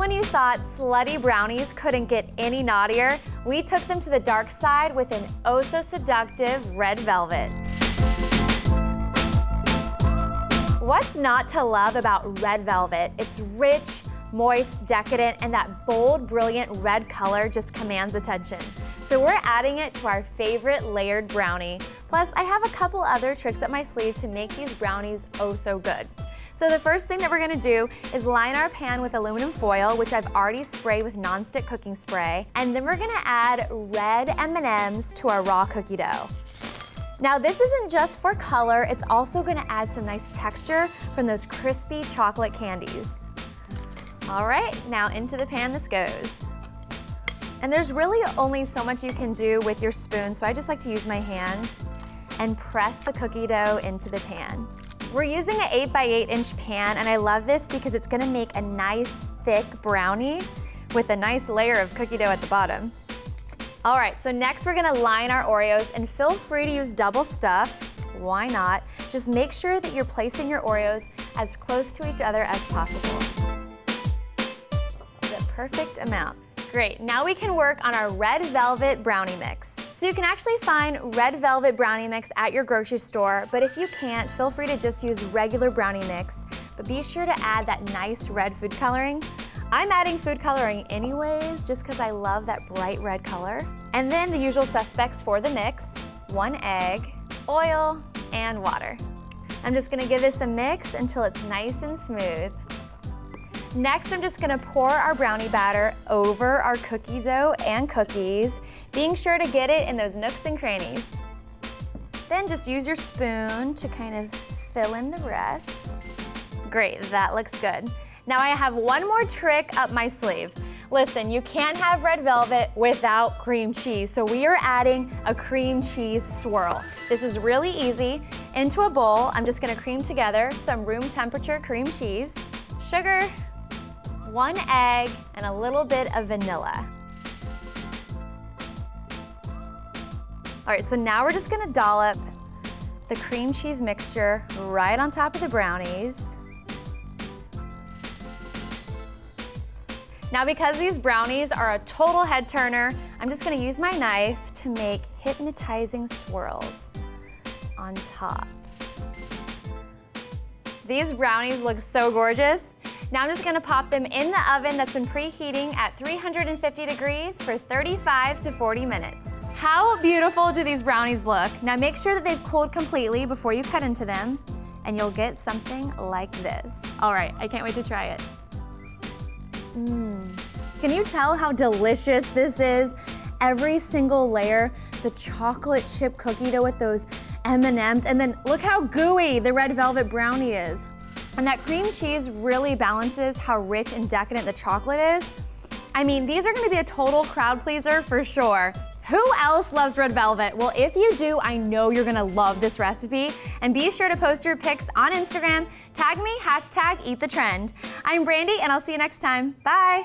when you thought Slutty Brownies couldn't get any naughtier, we took them to the dark side with an oh-so-seductive red velvet. What's not to love about red velvet? It's rich, moist, decadent, and that bold, brilliant red color just commands attention. So we're adding it to our favorite layered brownie. Plus, I have a couple other tricks up my sleeve to make these brownies oh so good. So the first thing that we're gonna do is line our pan with aluminum foil, which I've already sprayed with nonstick cooking spray. And then we're gonna add red M&M'S to our raw cookie dough. Now this isn't just for color, it's also gonna add some nice texture from those crispy chocolate candies. All right, now into the pan this goes. And there's really only so much you can do with your spoon, so I just like to use my hands and press the cookie dough into the pan. We're using an 8x8 inch pan, and I love this because it's gonna make a nice thick brownie with a nice layer of cookie dough at the bottom. All right, so next we're gonna line our Oreos, and feel free to use double stuff. Why not? Just make sure that you're placing your Oreos as close to each other as possible. The perfect amount. Great, now we can work on our red velvet brownie mix. So you can actually find red velvet brownie mix at your grocery store, but if you can't, feel free to just use regular brownie mix, but be sure to add that nice red food coloring. I'm adding food coloring anyways, just because I love that bright red color. And then the usual suspects for the mix: 1 egg, oil, and water. I'm just gonna give this a mix until it's nice and smooth. Next, I'm just gonna pour our brownie batter over our cookie dough and cookies, being sure to get it in those nooks and crannies. Then just use your spoon to kind of fill in the rest. Great, that looks good. Now I have one more trick up my sleeve. Listen, you can't have red velvet without cream cheese, so we are adding a cream cheese swirl. This is really easy. Into a bowl, I'm just gonna cream together some room temperature cream cheese, sugar, 1 egg, and a little bit of vanilla. All right, so now we're just gonna dollop the cream cheese mixture right on top of the brownies. Now because these brownies are a total head turner, I'm just gonna use my knife to make hypnotizing swirls on top. These brownies look so gorgeous. Now I'm just gonna pop them in the oven that's been preheating at 350 degrees for 35 to 40 minutes. How beautiful do these brownies look? Now make sure that they've cooled completely before you cut into them, and you'll get something like this. All right, I can't wait to try it. Can you tell how delicious this is? Every single layer, the chocolate chip cookie dough with those M&Ms, and then look how gooey the red velvet brownie is. And that cream cheese really balances how rich and decadent the chocolate is. I mean, these are gonna be a total crowd pleaser for sure. Who else loves red velvet? Well, if you do, I know you're gonna love this recipe. And be sure to post your pics on Instagram. Tag me, #EatTheTrend. I'm Brandy, and I'll see you next time. Bye.